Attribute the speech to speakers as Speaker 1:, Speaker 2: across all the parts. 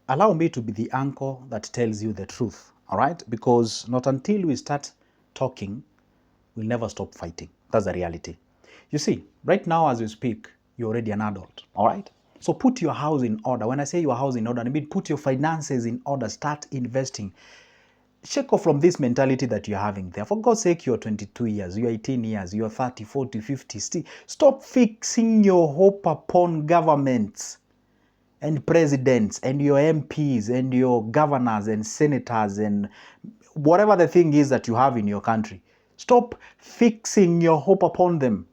Speaker 1: allow me to be the anchor that tells you the truth, all right? Because not until we start talking, we'll never stop fighting. That's the reality. You see, right now as we speak, you're already an adult, all right? So put your house in order. When I say your house in order, I mean put your finances in order, start investing. Shake off from this mentality that you're having there. For God's sake, you're 22 years, you're 18 years, you're 30, 40, 50. Stop fixing your hope upon governments and presidents and your MPs and your governors and senators and whatever the thing is that you have in your country. Stop fixing your hope upon them.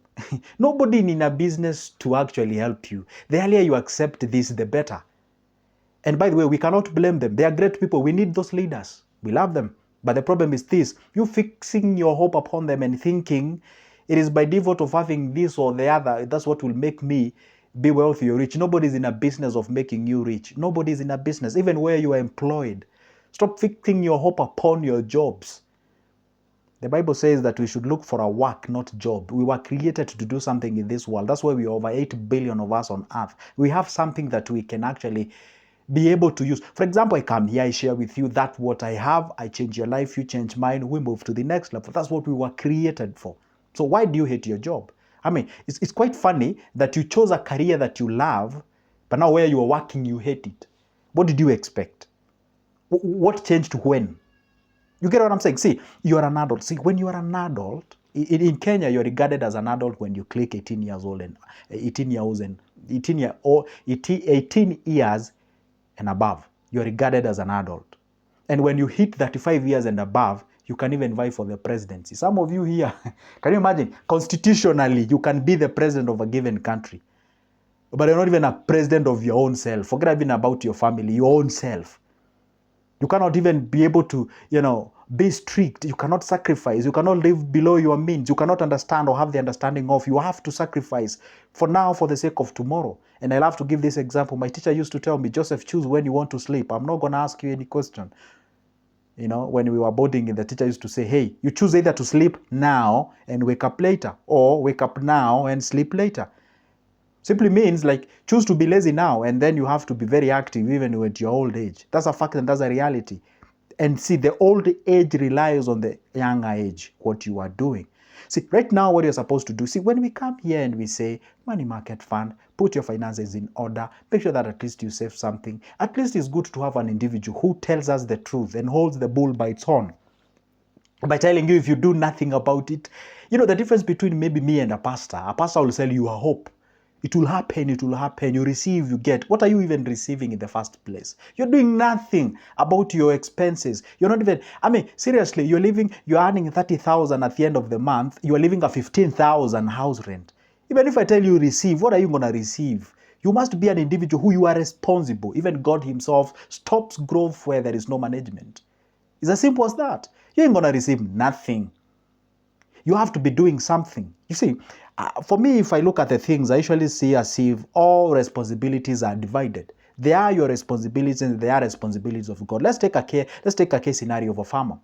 Speaker 1: Nobody in a business to actually help you. The earlier you accept this, the better. And by the way, we cannot blame them. They are great people. We need those leaders. We love them. But the problem is this. You fixing your hope upon them and thinking it is by default of having this or the other, that's what will make me be wealthy or rich. Nobody's in a business of making you rich. Nobody's in a business, even where you are employed. Stop fixing your hope upon your jobs. The Bible says that we should look for a work, not job. We were created to do something in this world. That's why we are over 8 billion of us on earth. We have something that we can actually be able to use. For example, I come here, I share with you that what I have, I change your life, you change mine, we move to the next level. That's what we were created for. So why do you hate your job? I mean, it's quite funny that you chose a career that you love, but now where you are working, you hate it. What did you expect? What changed when? You get what I'm saying? See, you are an adult. See, when you are an adult, in Kenya, you're regarded as an adult when you click 18 years old and 18 years and above. You're regarded as an adult. And when you hit 35 years and above, you can even vie for the presidency. Some of you here, can you imagine? Constitutionally, you can be the president of a given country. But you're not even a president of your own self. Forget even about your family, your own self. You cannot even be able to, be strict. You cannot sacrifice. You cannot live below your means. You cannot understand or have the understanding of. You have to sacrifice for now for the sake of tomorrow. And I love to give this example. My teacher used to tell me, Joseph, choose when you want to sleep. I'm not going to ask you any question. When we were boarding, the teacher used to say, hey, you choose either to sleep now and wake up later, or wake up now and sleep later. Simply means like choose to be lazy now, and then you have to be very active even at your old age. That's a fact and that's a reality. And see, the old age relies on the younger age, what you are doing. See, right now what you're supposed to do, see, when we come here and we say money market fund, put your finances in order, make sure that at least you save something. At least it's good to have an individual who tells us the truth and holds the bull by its horn. By telling you if you do nothing about it, the difference between maybe me and a pastor will sell you a hope. It will happen, you receive, you get. What are you even receiving in the first place? You're doing nothing about your expenses. You're not even, seriously, you're earning 30,000 at the end of the month, you're living a 15,000 house rent. Even if I tell you receive, what are you going to receive? You must be an individual who you are responsible. Even God himself stops growth where there is no management. It's as simple as that. You ain't going to receive nothing. You have to be doing something. You see, for me, if I look at the things, I usually see as if all responsibilities are divided. They are your responsibilities and they are responsibilities of God. Let's take a case scenario of a farmer,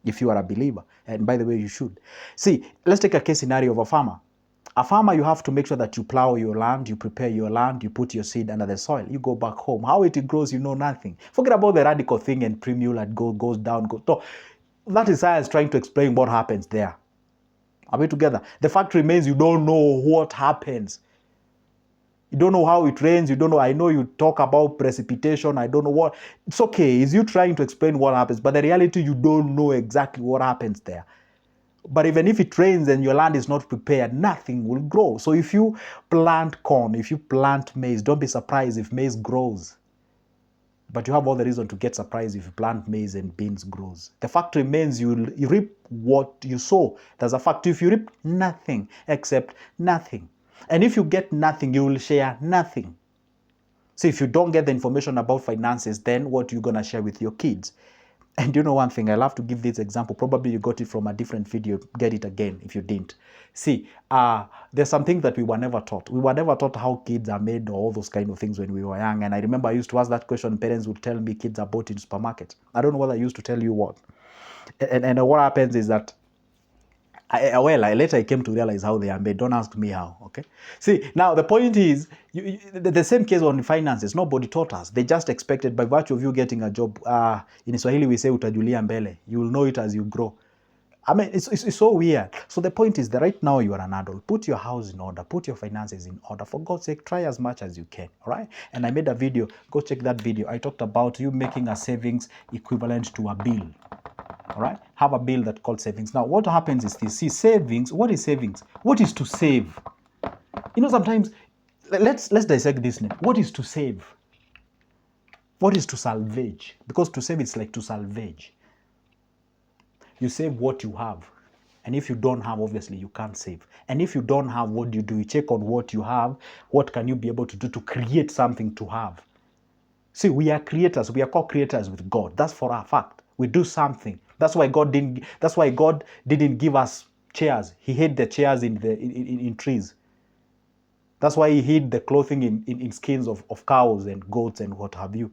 Speaker 1: if you are a believer. And by the way, you should. See, let's take a case scenario of a farmer. A farmer, you have to make sure that you plow your land, you prepare your land, you put your seed under the soil, you go back home. How it grows, you know nothing. Forget about the radical thing and primule that goes down. No, that is science trying to explain what happens there. Are we together? The fact remains you don't know what happens. You don't know how it rains. You don't know. I know you talk about precipitation. I don't know what. It's okay. It's you trying to explain what happens. But the reality, you don't know exactly what happens there. But even if it rains and your land is not prepared, nothing will grow. So if you plant corn, if you plant maize, don't be surprised if maize grows. But you have all the reason to get surprised if you plant maize and beans grows. The fact remains you reap what you sow. There's a fact. If you reap nothing except nothing. And if you get nothing, you will share nothing. So if you don't get the information about finances, then what are you going to share with your kids? And you know one thing, I love to give this example. Probably you got it from a different video. Get it again if you didn't. See, there's something that we were never taught. We were never taught how kids are made or all those kind of things when we were young. And I remember I used to ask that question. Parents would tell me kids are bought in supermarkets. I don't know what I used to tell you what. And what happens is that Later I came to realize how they are made. Don't ask me how, okay? See, now the point is, the same case on finances, nobody taught us. They just expected by virtue of you getting a job. In Swahili we say utajulia mbele. You will know it as you grow. I mean, it's so weird. So the point is that right now you are an adult. Put your house in order. Put your finances in order. For God's sake, try as much as you can, all right? And I made a video. Go check that video. I talked about you making a savings equivalent to a bill, all right? Have a bill that called savings. Now, what happens is this. See, savings, what is savings? What is to save? You know, sometimes, let's dissect this now. What is to save? What is to salvage? Because to save, it's like to salvage. You save what you have. And if you don't have, obviously, you can't save. And if you don't have, what do? You check on what you have. What can you be able to do to create something to have? See, we are creators. We are co-creators with God. That's for a fact. We do something. That's why God didn't give us chairs. He hid the chairs in trees. That's why he hid the clothing in skins of cows and goats and what have you.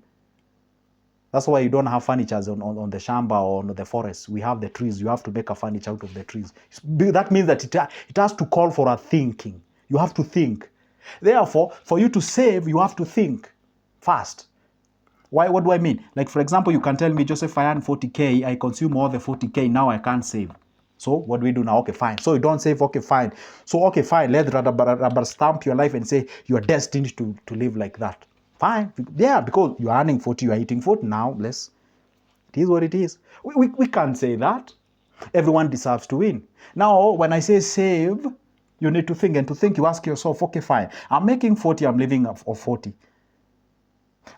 Speaker 1: That's why you don't have furniture on the shamba or on the forest. We have the trees. You have to make a furniture out of the trees. That means that it has to call for a thinking. You have to think. Therefore, for you to save, you have to think fast. Why? What do I mean? Like, for example, you can tell me, Joseph, I earn 40K. I consume all the 40K. Now I can't save. So what do we do now? Okay, fine. So you don't save. Okay, fine. So, okay, fine. Let's rubber stamp your life and say you are destined to live like that. Fine. Yeah, because you are earning 40, you are eating 40. Now, it is what it is. We can't say that. Everyone deserves to win. Now, when I say save, you need to think. And to think, you ask yourself, okay, fine. I'm making 40, I'm living off 40.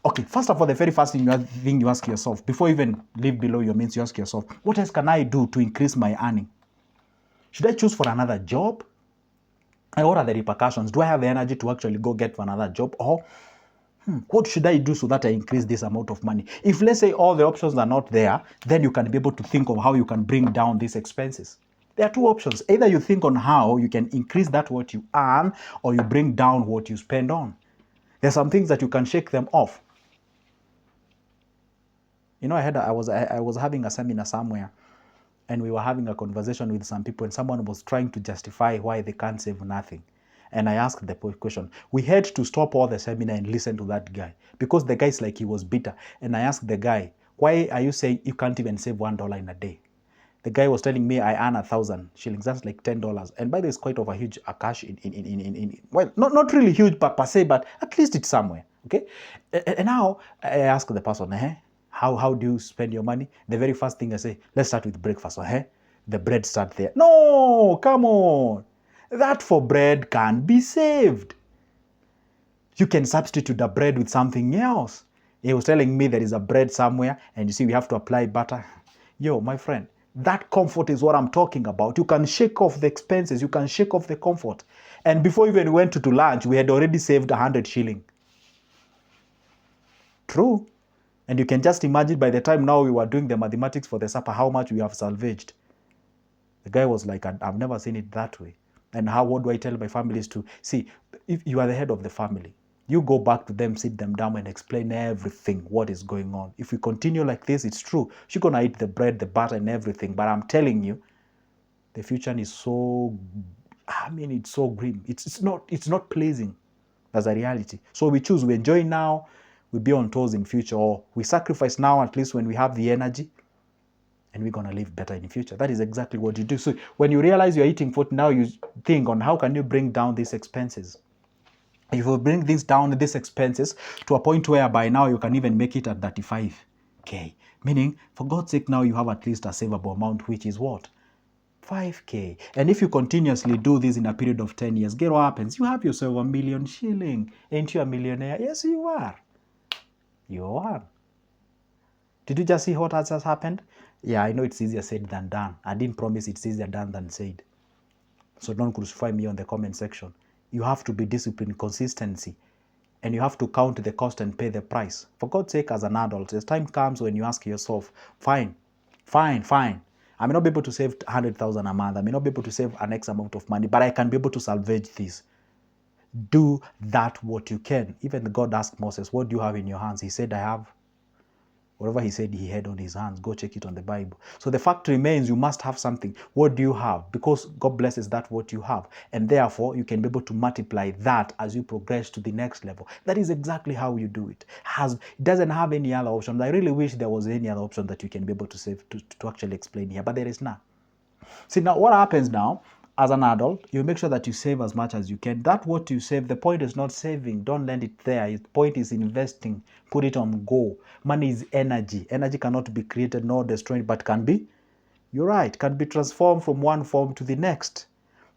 Speaker 1: Okay, first of all, the very first thing you ask yourself, before you even live below your means, you ask yourself, what else can I do to increase my earning? Should I choose for another job? And what are the repercussions? Do I have the energy to actually go get for another job? Or what should I do so that I increase this amount of money? If, let's say, all the options are not there, then you can be able to think of how you can bring down these expenses. There are two options. Either you think on how you can increase that what you earn, or you bring down what you spend on. There's some things that you can shake them off. You know, I was having a seminar somewhere, and we were having a conversation with some people, and someone was trying to justify why they can't save nothing. And I asked the question. We had to stop all the seminar and listen to that guy, because the guy's like he was bitter. And I asked the guy, why are you saying you can't even save $1 in a day? The guy was telling me I earn 1,000 shillings. That's like $10. And by the way, it's quite of a huge cash well, not really huge per se, but at least it's somewhere. Okay. And now I asked the person, how do you spend your money? The very first thing I say, let's start with breakfast. The bread start there. No, come on. That for bread can be saved. You can substitute the bread with something else. He was telling me there is a bread somewhere, and you see we have to apply butter. Yo, my friend, that comfort is what I'm talking about. You can shake off the expenses. You can shake off the comfort. And before we even went to lunch, we had already saved 100 shilling. True. And you can just imagine by the time now we were doing the mathematics for the supper, how much we have salvaged. The guy was like, I've never seen it that way. And what do I tell my families to? See, if you are the head of the family, you go back to them, sit them down and explain everything, what is going on. If we continue like this, it's true. You're going to eat the bread, the butter and everything. But I'm telling you, the future is so, it's so grim. It's not pleasing. That's a reality. So we choose, we enjoy now, we be on toes in future, or we sacrifice now, at least when we have the energy, and we're going to live better in the future. That is exactly what you do. So when you realize you're eating food, now you think on how can you bring down these expenses. If you bring these down, these expenses, to a point where by now you can even make it at 35K. Meaning, for God's sake, now you have at least a savable amount, which is what? 5K. And if you continuously do this in a period of 10 years, guess what happens? You have yourself 1 million shilling. Ain't you a millionaire? Yes, you are. You are. Did you just see what has just happened? Yeah, I know it's easier said than done. I didn't promise it's easier done than said. So don't crucify me on the comment section. You have to be disciplined, consistency, and you have to count the cost and pay the price. For God's sake, as an adult, the time comes when you ask yourself, fine. I may not be able to save 100,000 a month. I may not be able to save an X amount of money, but I can be able to salvage this. Do that what you can. Even God asked Moses, what do you have in your hands? He said, I have Whatever he said he had on his hands, go check it on the Bible. So the fact remains, you must have something. What do you have? Because God blesses that what you have. And therefore, you can be able to multiply that as you progress to the next level. That is exactly how you do it. It doesn't have any other option. I really wish there was any other option that you can be able to save to actually explain here, but there is none. See, now what happens now, as an adult, you make sure that you save as much as you can. That what you save, the point is not saving. Don't lend it there. The point is investing. Put it on go. Money is energy. Energy cannot be created nor destroyed, but can be, you're right, can be transformed from one form to the next.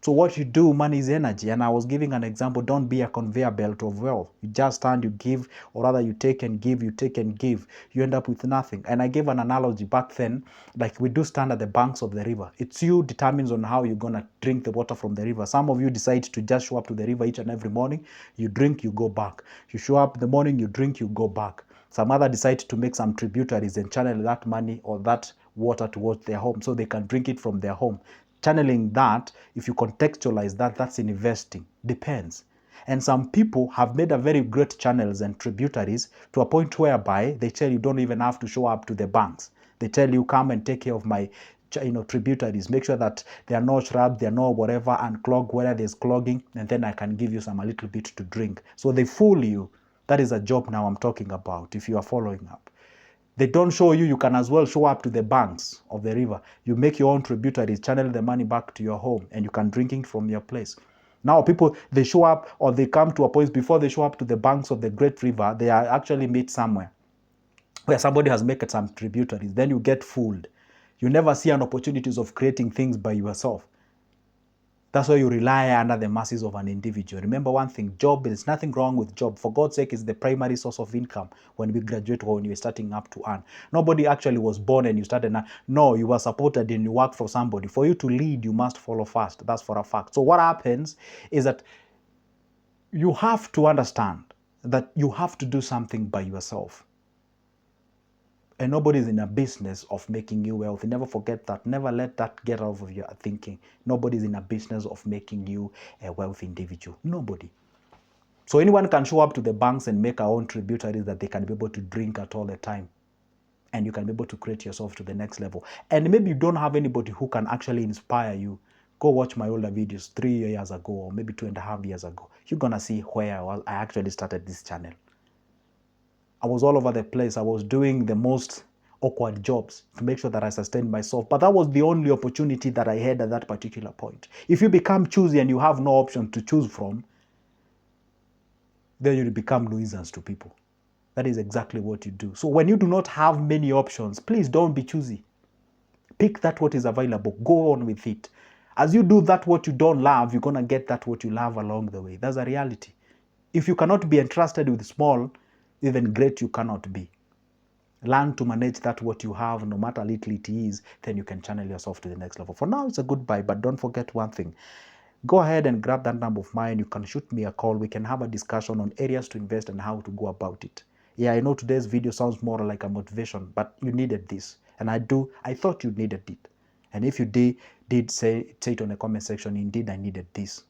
Speaker 1: So what you do, money is energy. And I was giving an example, don't be a conveyor belt of wealth. You just stand, you give, or rather you take and give, you take and give. You end up with nothing. And I gave an analogy back then, like we do stand at the banks of the river. It's you determines on how you're going to drink the water from the river. Some of you decide to just show up to the river each and every morning. You drink, you go back. You show up in the morning, you drink, you go back. Some other decide to make some tributaries and channel that money or that water towards their home so they can drink it from their home. Channeling that, if you contextualize that, that's investing. Depends. And some people have made a very great channels and tributaries to a point whereby they tell you don't even have to show up to the banks. They tell you come and take care of my tributaries. Make sure that they are not shrubs, they are not whatever, and clog where there's clogging, and then I can give you some a little bit to drink. So they fool you. That is a job now I'm talking about, if you are following up. They don't show you, you can as well show up to the banks of the river. You make your own tributaries, channel the money back to your home, and you can drink it from your place. Now people, they show up or they come to a point before they show up to the banks of the great river, they are actually meet somewhere where somebody has made some tributaries. Then you get fooled. You never see an opportunities of creating things by yourself. That's why you rely under the mercies of an individual. Remember one thing, job, there's nothing wrong with job. For God's sake, it's the primary source of income when we graduate or when you're starting up to earn. Nobody actually was born and you started. No, you were supported and you work for somebody. For you to lead, you must follow first. That's for a fact. So what happens is that you have to understand that you have to do something by yourself. And nobody's in a business of making you wealthy. Never forget that. Never let that get out of your thinking. Nobody's in a business of making you a wealthy individual. Nobody. So anyone can show up to the banks and make our own tributaries that they can be able to drink at all the time. And you can be able to create yourself to the next level. And maybe you don't have anybody who can actually inspire you. Go watch my older videos 3 years ago or maybe 2.5 years ago. You're going to see where I actually started this channel. I was all over the place. I was doing the most awkward jobs to make sure that I sustained myself. But that was the only opportunity that I had at that particular point. If you become choosy and you have no option to choose from, then you become nuisance to people. That is exactly what you do. So when you do not have many options, please don't be choosy. Pick that what is available. Go on with it. As you do that what you don't love, you're going to get that what you love along the way. That's a reality. If you cannot be entrusted with small, even great you cannot be. Learn to manage that what you have, no matter little it is, then you can channel yourself to the next level. For now, it's a goodbye, but don't forget one thing. Go ahead and grab that number of mine. You can shoot me a call. We can have a discussion on areas to invest and how to go about it. Yeah, I know today's video sounds more like a motivation, but you needed this. And I thought you needed it. And if you did say it on the comment section, indeed I needed this.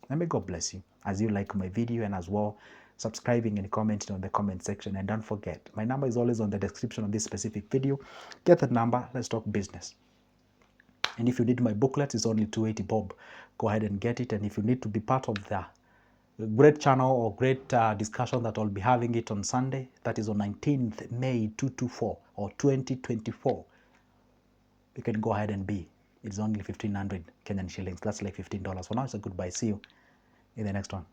Speaker 1: And may God bless you as you like my video and as well subscribing and commenting on the comment section. And don't forget, my number is always on the description of this specific video. Get that number. Let's talk business. And if you need my booklet, it's only 280 bob. Go ahead and get it. And if you need to be part of the great channel or great discussion that I'll be having it on Sunday, that is on 19th May 224 or 2024, you can go ahead and be. It's only 1,500 Kenyan shillings. That's like $15. For now, it's a goodbye. See you in the next one.